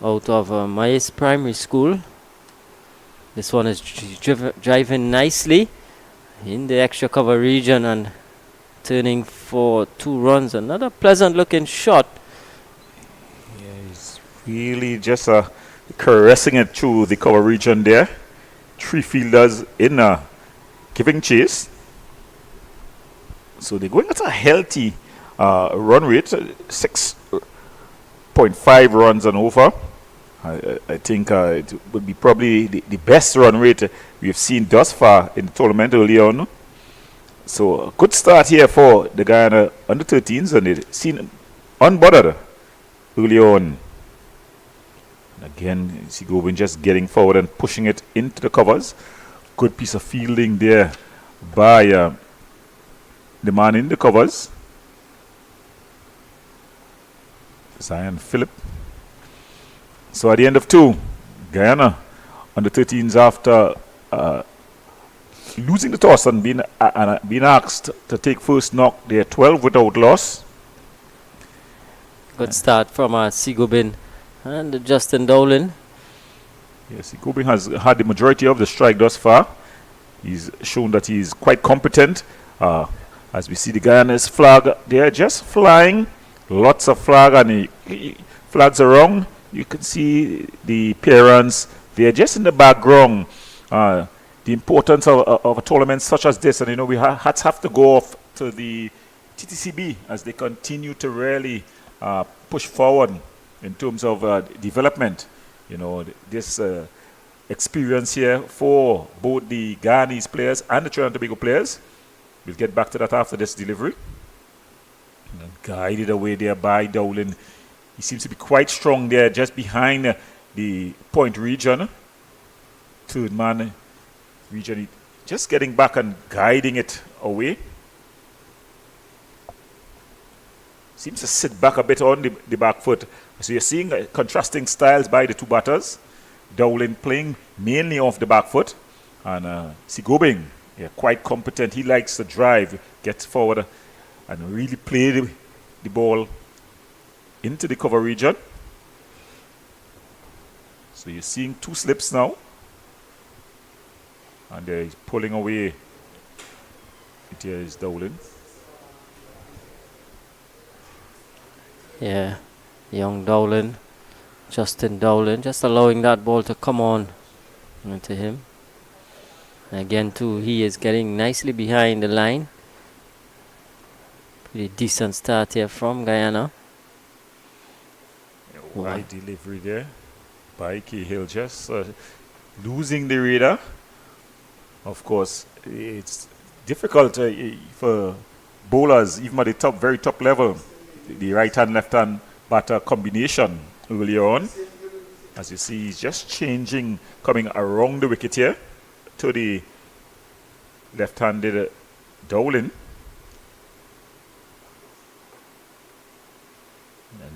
out of Maes Primary School. This one is driving nicely in the extra cover region and turning for 2 runs. Another pleasant looking shot. Yeah, he's really just caressing it through the cover region there. 3 fielders in giving chase. So they're going at a healthy run rate, 6.5 runs and over. I think it would be probably the best run rate we've seen thus far in the tournament early on. So a good start here for the Guyana U13s, and they've seen unbothered early on. And again, Sigobin just getting forward and pushing it into the covers. Good piece of fielding there by the man in the covers, Zion Phillip. So at the end of 2, Guyana U13s, after losing the toss and being asked to take first knock, they're 12 without loss. Good start from Sigobin and Justin Dowling. Yes, Sigobin has had the majority of the strike thus far. He's shown that he's quite competent. As we see the Guyana's flag, they're just flying. Lots of flag and flags around. You can see the parents. They're just in the background. The importance of a tournament such as this, and we hats have to go off to the TTCB as they continue to really push forward in terms of development. This experience here for both the Guyanese players and the Trinidad and Tobago players. We'll get back to that after this delivery. And guided away there by Dowling. He seems to be quite strong there, just behind the point region. Third man region, just getting back and guiding it away. Seems to sit back a bit on the back foot. So you're seeing contrasting styles by the 2 batters. Dowling playing mainly off the back foot, and Sigobin, quite competent. He likes to drive, get forward, and really play the ball into the cover region. So you're seeing 2 slips now, and they're pulling away. Here is Dowling. Yeah, young Dowling, Justin Dowling, just allowing that ball to come on into him. And again, too, he is getting nicely behind the line. Pretty decent start here from Guyana. Wide delivery there by Cahill, just losing the radar. Of course, it's difficult for bowlers, even at the very top level, the right-hand, left-hand batter combination earlier on. As you see, he's just changing, coming around the wicket here to the left-handed Dowling.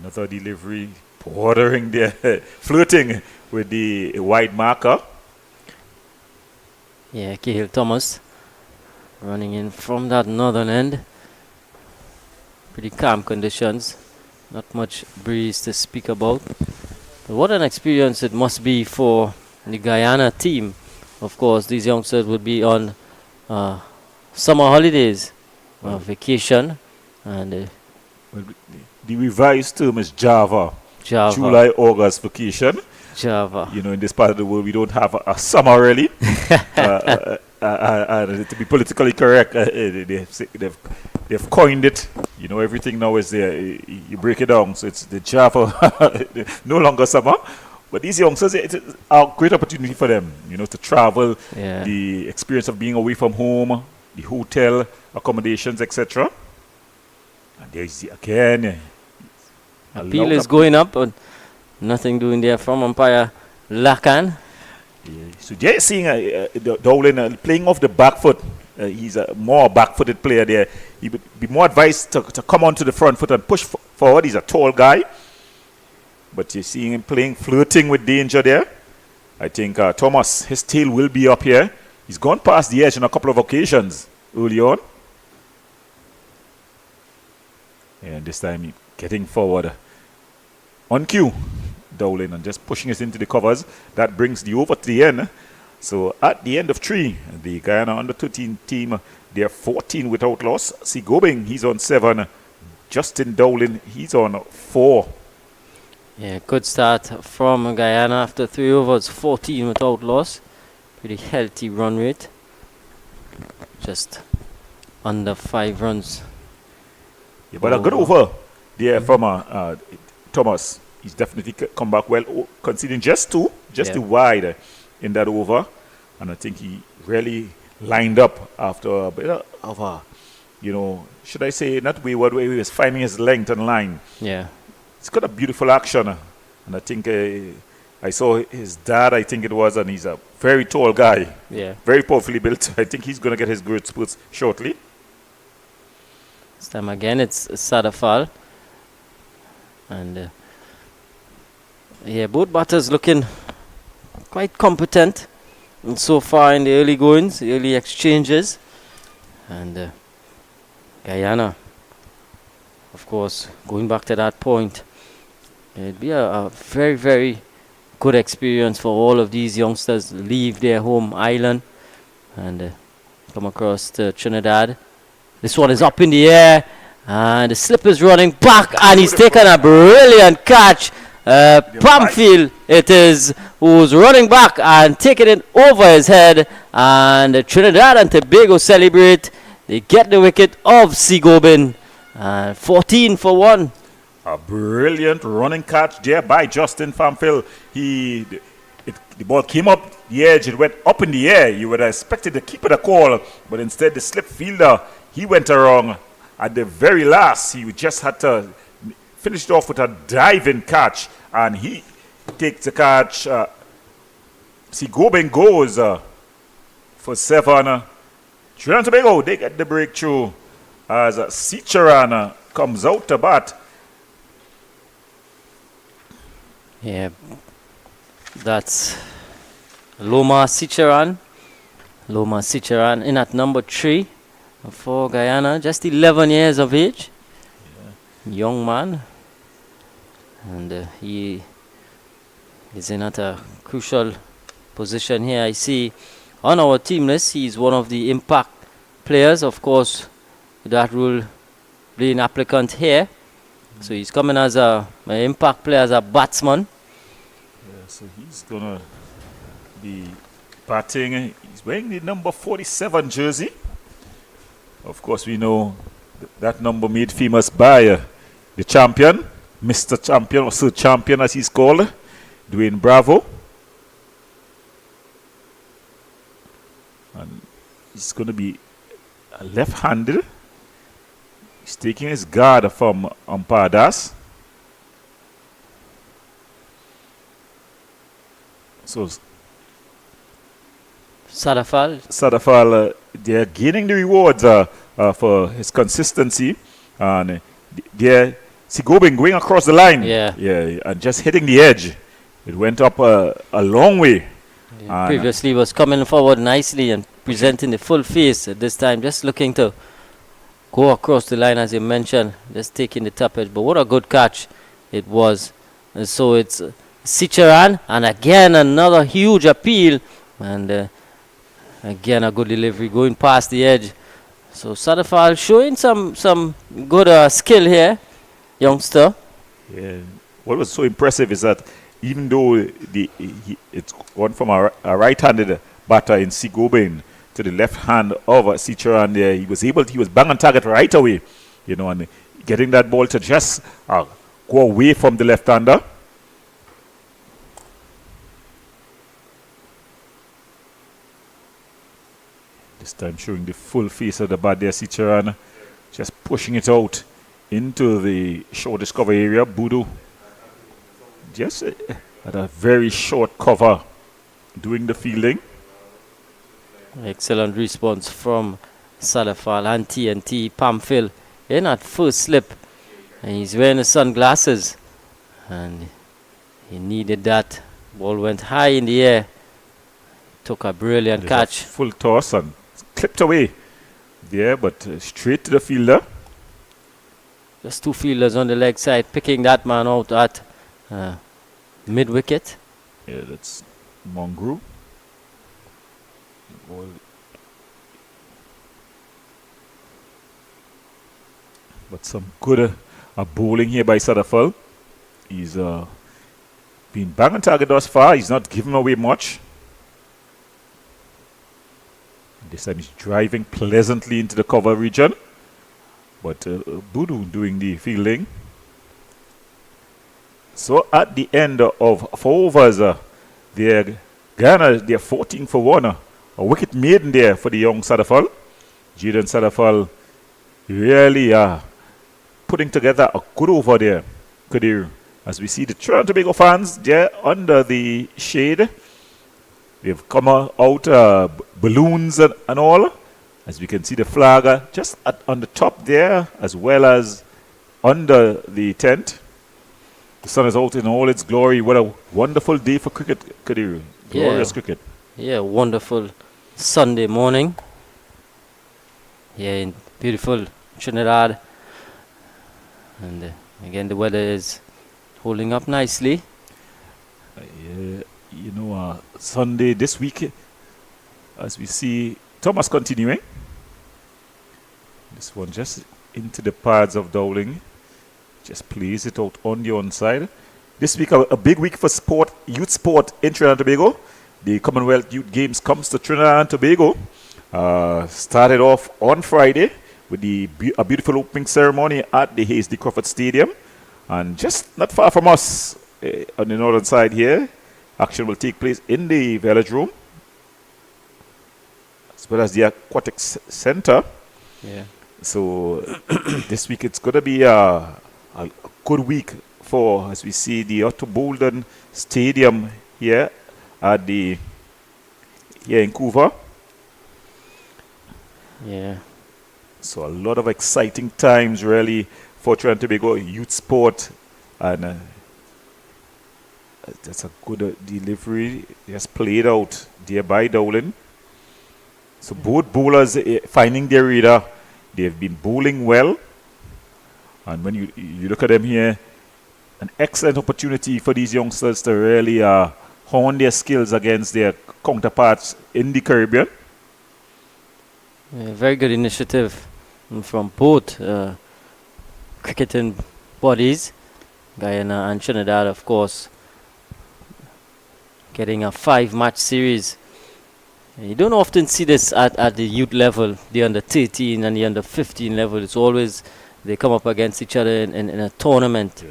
Another delivery, bordering there, flirting with the wide marker. Yeah, Cahill Thomas running in from that northern end. Pretty calm conditions, not much breeze to speak about. But what an experience it must be for the Guyana team. Of course, these youngsters would be on summer holidays, vacation, and the revised term is Java. July, August vacation. Java. In this part of the world, we don't have a summer really. To be politically correct, they've coined it. Everything now is there. You break it down, so it's the Java, no longer summer. But these youngsters, it's a great opportunity for them, to travel, the experience of being away from home, the hotel, accommodations, etc. And there's again. Appeal is going up, but nothing doing there from umpire Lakan. So they're seeing Dowling playing off the back foot. He's a more back-footed player there. He would be more advised to come onto the front foot and push forward. He's a tall guy. But you're seeing him flirting with danger there. I think Thomas, his tail will be up here. He's gone past the edge on a couple of occasions early on. And this time getting forward. On cue, Dowling and just pushing it into the covers. That brings the over to the end. So at the end of 3, the Guyana U13 team, they're 14 without loss. Sigobing, he's on 7. Justin Dowling, he's on 4. Yeah, good start from Guyana after 3 overs, 14 without loss. Pretty healthy run rate. Just under 5 runs. Yeah, but a good over there from Thomas. He's definitely come back well, conceding just two wide in that over. And I think he really lined up after a bit of a, should I say, not wayward way, he was finding his length and line. Yeah. It's got a beautiful action. And I think I saw his dad, I think it was, and he's a very tall guy. Yeah. Very powerfully built. I think he's going to get his growth spurts shortly. This time again, it's Sadafal. And both batters looking quite competent. And so far in the early goings, the early exchanges. And Guyana, of course, going back to that point, it'd be a very, very good experience for all of these youngsters to leave their home island and come across to Trinidad. This one is up in the air, and the slip is running back, and he's taken a brilliant catch. Pamphile it is, who's running back and taking it over his head, and Trinidad and Tobago celebrate. They get the wicket of Sigobin, 14 for 1. A brilliant running catch there by Justin Pamphile. The ball came up the edge, it went up in the air. You would have expected the keeper to call, but instead the slip fielder, he went wrong. At the very last, he just had to finish it off with a diving catch, and he takes the catch. Sigobin goes for 7. Trinidad and Tobago, they get the breakthrough as Sicharan comes out to bat. Yeah, that's Loma Sicharan. Loma Sicharan in at number 3 for Guyana, just 11 years of age. Yeah. Young man. And he is in at a crucial position here. I see on our team list, he's one of the impact players, of course, that rule being applicant here. So he's coming as an impact player, as a batsman. Yeah, so he's going to be batting. He's wearing the number 47 jersey. Of course, we know that number made famous by the champion, Mr. Champion, or Sir Champion as he's called, Dwayne Bravo. And he's going to be left-handed. He's taking his guard from umpire Das. So Sadafal, they're gaining the rewards for his consistency, and they're Sigobin going across the line, and just hitting the edge. It went up a long way. Yeah, previously was coming forward nicely and presenting the full face. At this time, just looking to go across the line, as you mentioned, just taking the top edge. But what a good catch it was. And so it's Sicharan, and again another huge appeal, and again a good delivery going past the edge. So Sadafal showing some good skill here, youngster. Yeah. What was so impressive is that even though it's gone from a right-handed batter in Sigobin to the left hand of Sicharan there, he was bang on target right away, and getting that ball to just go away from the left-hander. This time showing the full face of the bat there, Sicharan, just pushing it out into the short discover area. Budu just at a very short cover doing the fielding. Excellent response from Sadafal and TNT. Pamphile in at first slip, and he's wearing the sunglasses, and he needed that. Ball went high in the air, took a brilliant catch. Full toss and clipped away there, but straight to the fielder. Just two fielders on the leg side, picking that man out at mid wicket. Yeah, that's Mongrel. But some good bowling here by Sadafel. He's been bang on target thus far. He's not giving away much. This time he's driving pleasantly into the cover region. But Budu doing the fielding. So at the end of 4 overs, Guyana, they're 14 for 1. A wicket maiden there for the young Sadafal. Jaden Sadafal really putting together a good over there, Kadir. As we see the Trinidad and Tobago fans there under the shade. They've come out balloons and all. As we can see the flag just on the top there, as well as under the tent. The sun is out in all its glory. What a wonderful day for cricket, Kadir. Glorious cricket. Yeah, wonderful Sunday morning. Here in beautiful Trinidad. And again, the weather is holding up nicely. Sunday this week, as we see Thomas continuing. This one just into the pads of Dowling. Just plays it out on the onside. This week, a big week for sport, youth sport in Trinidad and Tobago. The Commonwealth Youth Games comes to Trinidad and Tobago. Started off on Friday with a beautiful opening ceremony at the Hayes D. Crawford Stadium. And just not far from us on the northern side here, action will take place in the velodrome, as well as the aquatic center. Yeah. So this week it's going to be a good week for, as we see the Otto Bolden Stadium here in Vancouver. Yeah. So a lot of exciting times really for Trinidad and Tobago youth sport, and that's a good delivery. Just played out there by Dowling. So both bowlers finding their reader. They've been bowling well. And when you look at them here, an excellent opportunity for these youngsters to really hone their skills against their counterparts in the Caribbean. Yeah, very good initiative from both cricketing bodies, Guyana and Trinidad, of course, getting a 5-match series. You don't often see this at the youth level, the under 13 and the under 15 level. It's always they come up against each other in a tournament.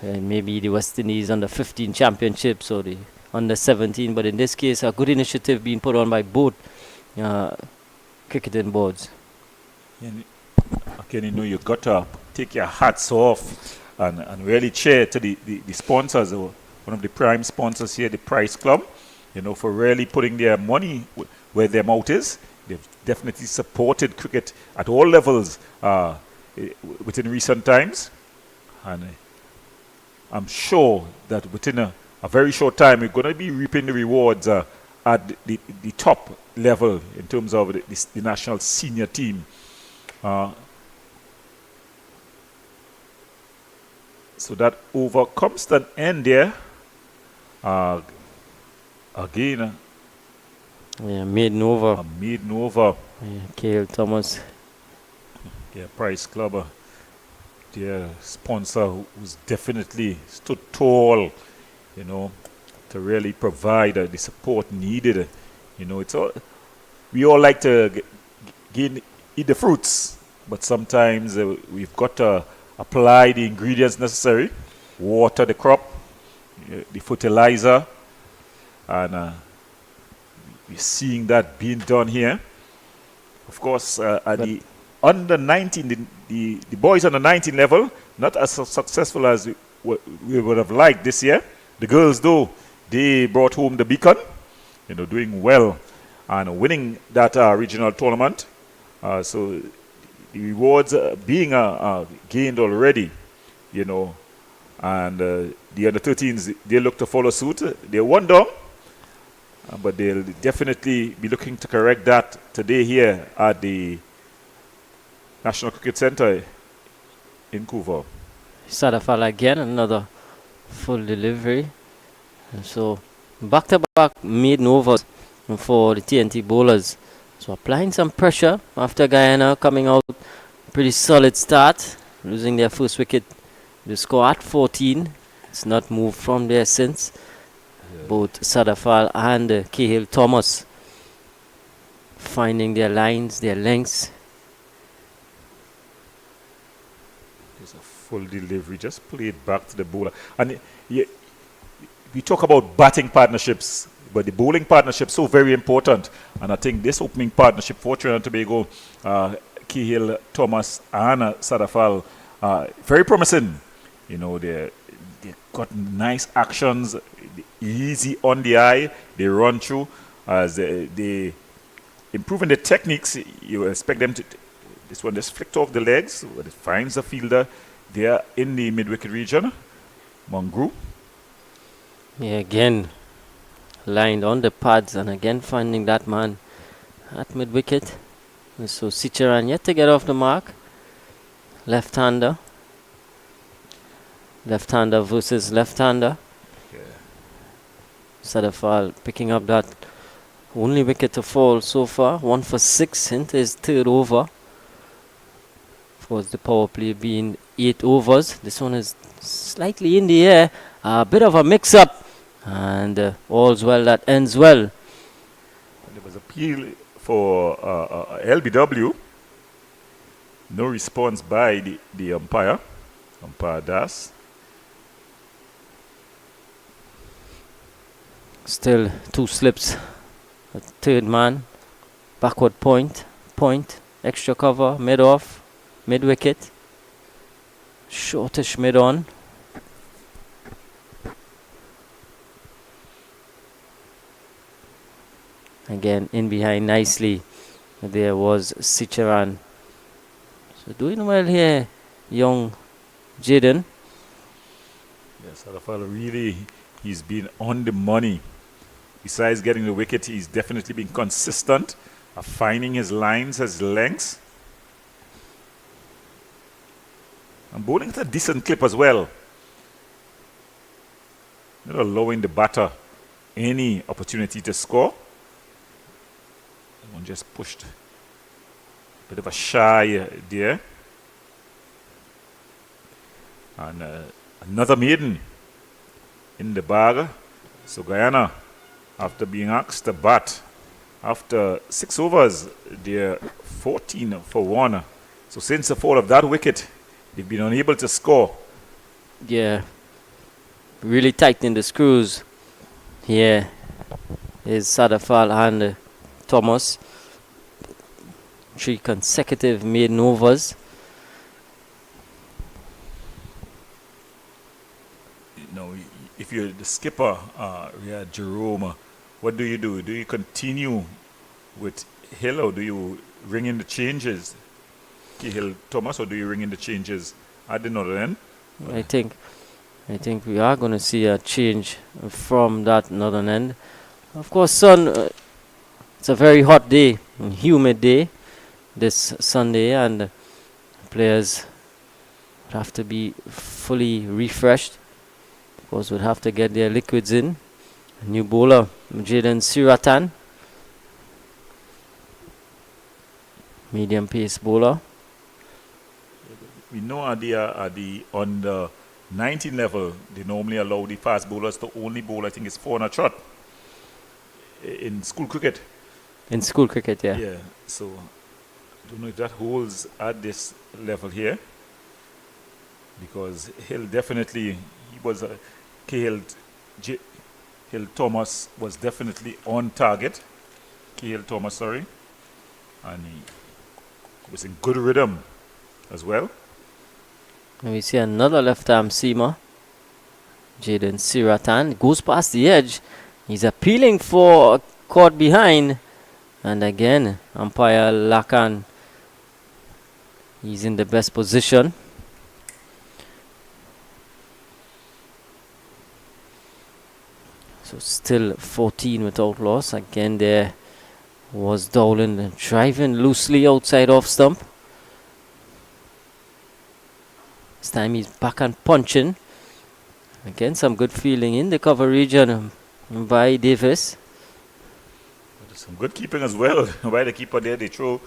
Yeah. Maybe the West Indies under 15 championships or the under 17. But in this case, a good initiative being put on by both cricketing boards. Again, you got to take your hats off and really cheer to the sponsors, or one of the prime sponsors here, the Price Club, for really putting their money where their mouth is. They've definitely supported cricket at all levels within recent times. And I'm sure that within a very short time, we're going to be reaping the rewards at the top level in terms of the national senior team. So that over comes to an end there. Again. Maiden over. Maiden over. Yeah, K.L. Thomas. Yeah, Price Club. Their sponsor who's definitely stood tall, to really provide the support needed. It's all, we all like to eat the fruits, but sometimes we've got to apply the ingredients necessary, water the crop, the fertilizer, and we're seeing that being done here. Of course, at the under 19, the boys on the 19 level, not as successful as we would have liked this year. The girls, though, they brought home the beacon, doing well and winning that regional tournament. So the rewards being gained already, and the under 13s, they look to follow suit. They won down, but they'll definitely be looking to correct that today here at the National Cricket Center in Vancouver. Sadafal again, another full delivery. And so back-to-back maiden overs for the TNT bowlers. So applying some pressure after Guyana coming out pretty solid start, losing their first wicket. The score at 14. It's not moved from there since. Both Sadafal and Cahill Thomas finding their lines, their lengths. It's a full delivery, just play it back to the bowler. And we talk about batting partnerships, but the bowling partnership is so very important. And I think this opening partnership for Trinidad and Tobago, Cahill Thomas and Sadafal, very promising. You know, they got nice actions, easy on the eye. They run through as they improving the techniques. You expect them to. This one just flicked off the legs, but it finds the fielder there in the mid-wicket region. Mungru. Yeah, again lined on the pads and again finding that man at mid-wicket. So Sicharan yet to get off the mark. Left-hander. Left-hander versus left-hander. Yeah. Sadafal picking up that only wicket to fall so far. 1 for 6 into his third over. Of course, the power play being 8 overs. This one is slightly in the air. A bit of a mix-up. And all's well that ends well. There was appeal for LBW. No response by the umpire. Umpire Das. Still 2 slips. A third man. Backward point. Extra cover. Mid-off. Mid-wicket. Shortish mid-on. Again, in behind nicely. There was Sicharan. So doing well here, young Jaden. Yes, Sadafal really, he's been on the money. Besides getting the wicket, he's definitely been consistent of finding his lines, his lengths. And bowling at a decent clip as well. Not allowing the batter any opportunity to score. One just pushed a bit of a shy there. And another maiden in the bag. So Guyana, after being asked to bat, after 6 overs, they're 14 for 1. So since the fall of that wicket, they've been unable to score. Yeah, really tightening the screws. Here is Sadafal and Thomas. 3 consecutive maiden overs. You know, if you're the skipper, Jerome, what do? Do you continue with Hill, or do you ring in the changes? Hill Thomas, or do you ring in the changes at the northern end? I think we are going to see a change from that northern end. Of course, son, it's a very hot day, humid day this Sunday, and players would have to be fully refreshed. Of course, would have to get their liquids in. A new bowler, Jaden Siratan, medium pace bowler. We know on the 19 level, they normally allow the fast bowlers to only bowl, I think it's 4 on a trot in school cricket. In school cricket, yeah. Yeah, so I don't know if that holds at this level here, because Hill definitely, he was Hill Thomas was definitely on target. Cahill Thomas, sorry, and he was in good rhythm as well. And we see another left-arm seamer, Jaden Siratan, goes past the edge. He's appealing for a caught behind. And again, umpire Lakan, he's in the best position. So still 14 without loss. Again, there was Dowling driving loosely outside off stump. This time he's back and punching. Again, some good feeling in the cover region by Davis. Some good keeping as well by the keeper there. The throw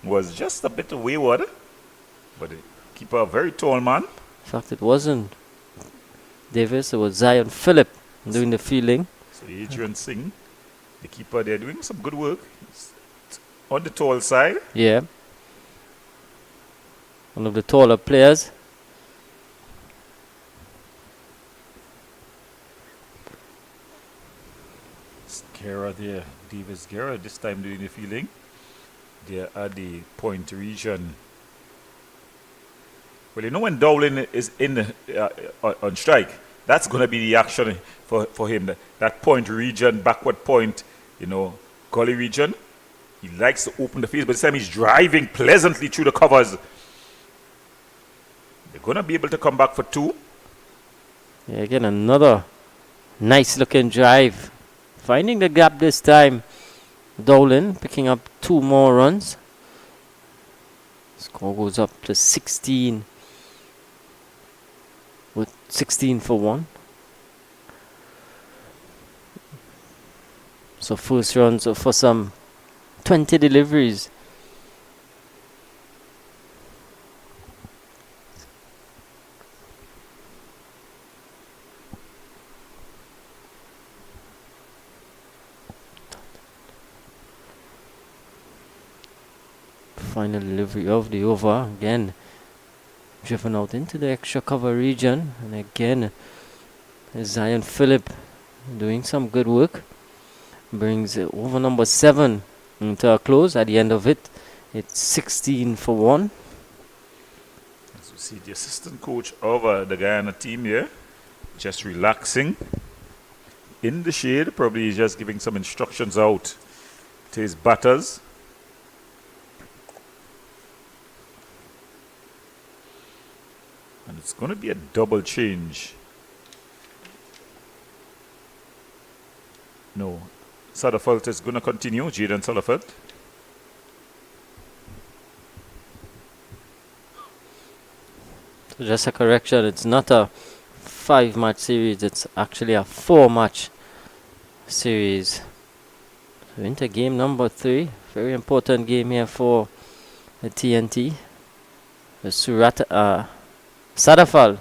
was just a bit wayward, but the keeper, a very tall man. In fact, it wasn't Davis, it was Zion Phillip doing the fielding. So Adrian Singh, the keeper there, doing some good work. He's on the tall side. Yeah. One of the taller players. Guerra there, Davis Guerra, this time doing the fielding. There at the point region. Well, you know when Dowling is in the, on strike, that's going to be the action for him. That point region, backward point, gully region. He likes to open the field, but this time he's driving pleasantly through the covers. They're going to be able to come back for 2. Yeah, again, another nice looking drive. Finding the gap this time. Dowling picking up 2 more runs. Score goes up to 16. With 16 for 1. So first runs for some 20 deliveries. Final delivery of the over. Again, driven out into the extra cover region. And again, Zion Phillip doing some good work. Brings over number 7 into a close. At the end of it, it's 16 for 1. As you see the assistant coach of the Guyana team here, just relaxing in the shade. Probably he's just giving some instructions out to his batters. And it's going to be a double change. No. Sutherford is going to continue. Jaden Sutherford. So just a correction. It's not a 5-match series. It's actually a 4-match series. So into game number 3. Very important game here for the TNT. The Sadafal